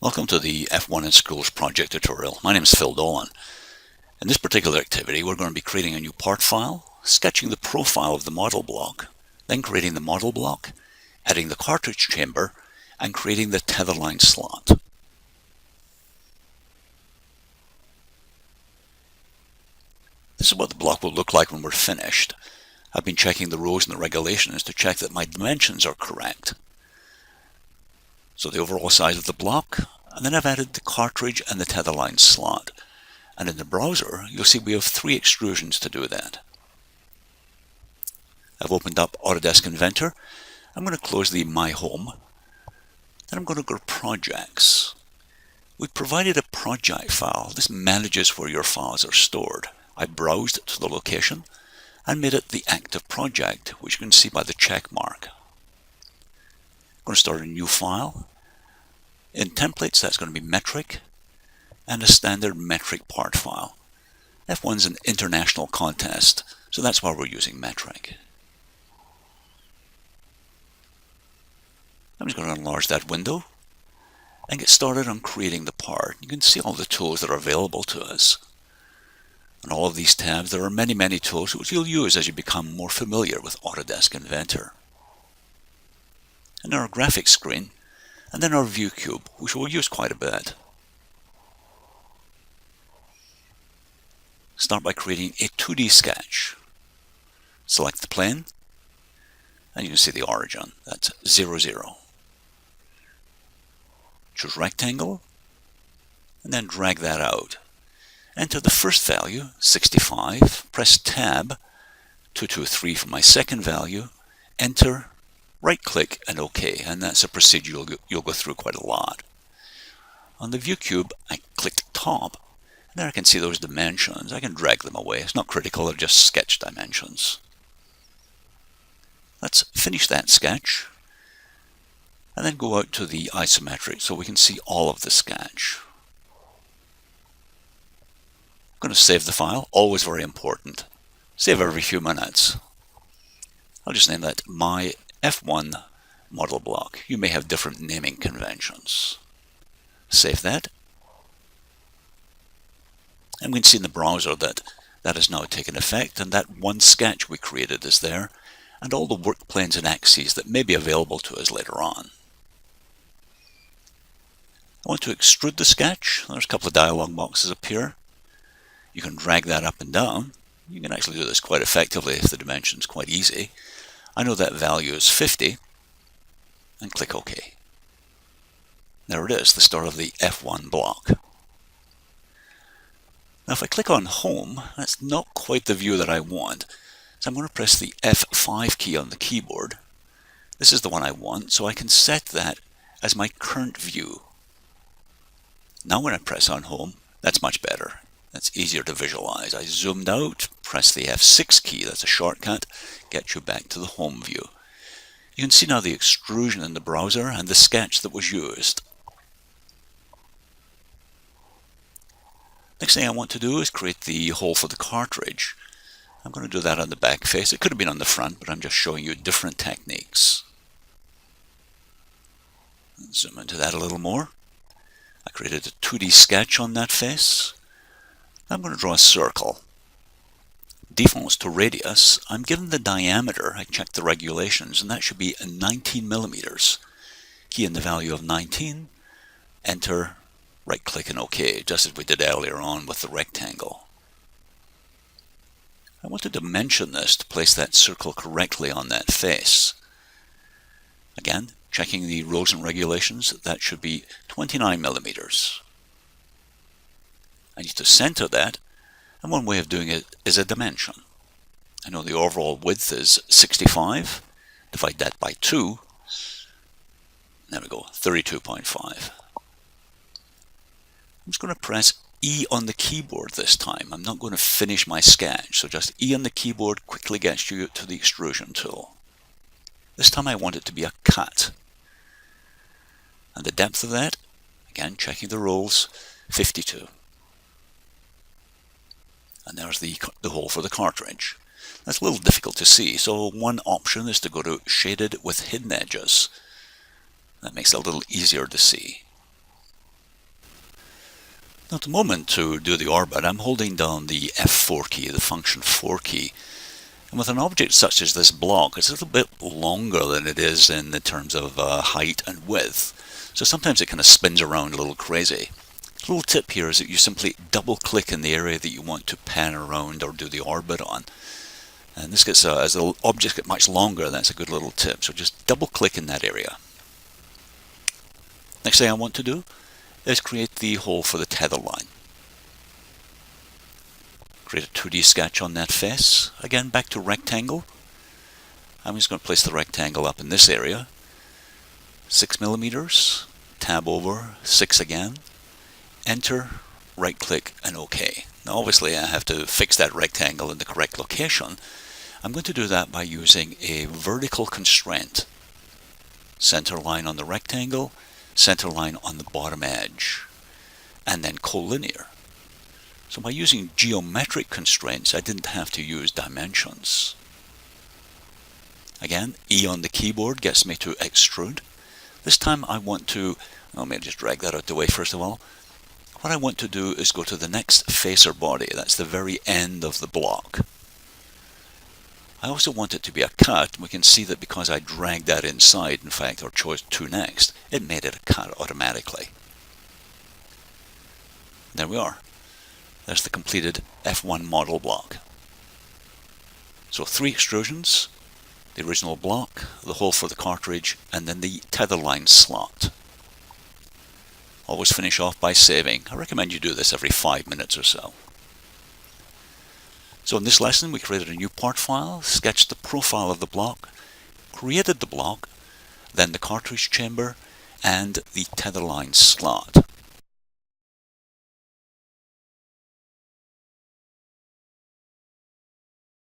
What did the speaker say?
Welcome to the F1 in Schools project tutorial. My name is Phil Dolan. In this particular activity, we're going to be creating a new part file, sketching the profile of the model block, then creating the model block, adding the cartridge chamber, and creating the tether line slot. This is what the block will look like when we're finished. I've been checking the rows and the regulations to check that my dimensions are correct. So the overall size of the block, and then I've added the cartridge and the tether line slot. And in the browser, you'll see we have 3 extrusions to do that. I've opened up Autodesk Inventor. I'm going to close the My Home. Then I'm going to go to Projects. We've provided a project file. This manages where your files are stored. I browsed to the location and made it the active project, which you can see by the check mark. I'm going to start a new file. In templates, that's going to be metric and a standard metric part file. F1's an international contest, so that's why we're using metric. I'm just going to enlarge that window and get started on creating the part. You can see all the tools that are available to us. On all of these tabs, there are many tools which you'll use as you become more familiar with Autodesk Inventor. And our graphics screen, and then our view cube, which we'll use quite a bit. Start by creating a 2D sketch. Select the plane, and you can see the origin. That's 0, 0. Choose rectangle, and then drag that out. Enter the first value, 65, press Tab, 223 for my second value, enter, right-click, and OK, and that's a procedure you'll go through quite a lot. On the view cube, I clicked Top, and there I can see those dimensions. I can drag them away. It's not critical, they're just sketch dimensions. Let's finish that sketch, and then go out to the isometric so we can see all of the sketch. I'm going to save the file, always very important. Save every few minutes. I'll just name that My F1 Model Block. You may have different naming conventions. Save that. And we can see in the browser that that has now taken effect, and that one sketch we created is there, and all the work planes and axes that may be available to us later on. I want to extrude the sketch. There's a couple of dialog boxes up here. You can drag that up and down. You can actually do this quite effectively if the dimension is quite easy. I know that value is 50, and click OK. There it is, the start of the F1 block. Now if I click on Home, that's not quite the view that I want. So I'm going to press the F5 key on the keyboard. This is the one I want, so I can set that as my current view. Now when I press on Home, that's much better. That's easier to visualize. I zoomed out, press the F6 key, that's a shortcut, gets you back to the home view. You can see now the extrusion in the browser and the sketch that was used. Next thing I want to do is create the hole for the cartridge. I'm going to do that on the back face. It could have been on the front, but I'm just showing you different techniques. Zoom into that a little more. I created a 2D sketch on that face. I'm going to draw a circle. Defaults to radius. I'm given the diameter. I checked the regulations, and that should be 19 millimeters. Key in the value of 19. Enter, right-click, and OK, just as we did earlier on with the rectangle. I want to dimension this to place that circle correctly on that face. Again, checking the rules and regulations, that should be 29 millimeters. I need to center that, and one way of doing it is a dimension. I know the overall width is 65. Divide that by 2. There we go, 32.5. I'm just going to press E on the keyboard this time. I'm not going to finish my sketch, so just E on the keyboard quickly gets you to the extrusion tool. This time I want it to be a cut. And the depth of that, again checking the rules, 52. And there's the hole for the cartridge. That's a little difficult to see, so one option is to go to Shaded with Hidden Edges. That makes it a little easier to see. Now at the moment, to do the orbit, I'm holding down the F4 key, the function 4 key. And with an object such as this block, it's a little bit longer than it is in the terms of height and width. So sometimes it kind of spins around a little crazy. A little tip here is that you simply double click in the area that you want to pan around or do the orbit on. And this gets, as the objects get much longer, that's a good little tip. So just double click in that area. Next thing I want to do is create the hole for the tether line. Create a 2D sketch on that face. Again, back to rectangle. I'm just going to place the rectangle up in this area. 6 millimeters. Tab over, 6 again. Enter, right click, and OK. Now obviously I have to fix that rectangle in the correct location. I'm going to do that by using a vertical constraint. Center line on the rectangle, center line on the bottom edge, and then collinear. So by using geometric constraints, I didn't have to use dimensions. Again, E on the keyboard gets me to extrude. This time I want to, let me just drag that out the way first of all. What I want to do is go to the next face or body. That's the very end of the block. I also want it to be a cut. We can see that because I dragged that inside, in fact, or chose to next, it made it a cut automatically. There we are. There's the completed F1 model block. So 3 extrusions, the original block, the hole for the cartridge, and then the tether line slot. Always finish off by saving. I recommend you do this every 5 minutes or so. So in this lesson we created a new part file, sketched the profile of the block, created the block, then the cartridge chamber, and the tether line slot.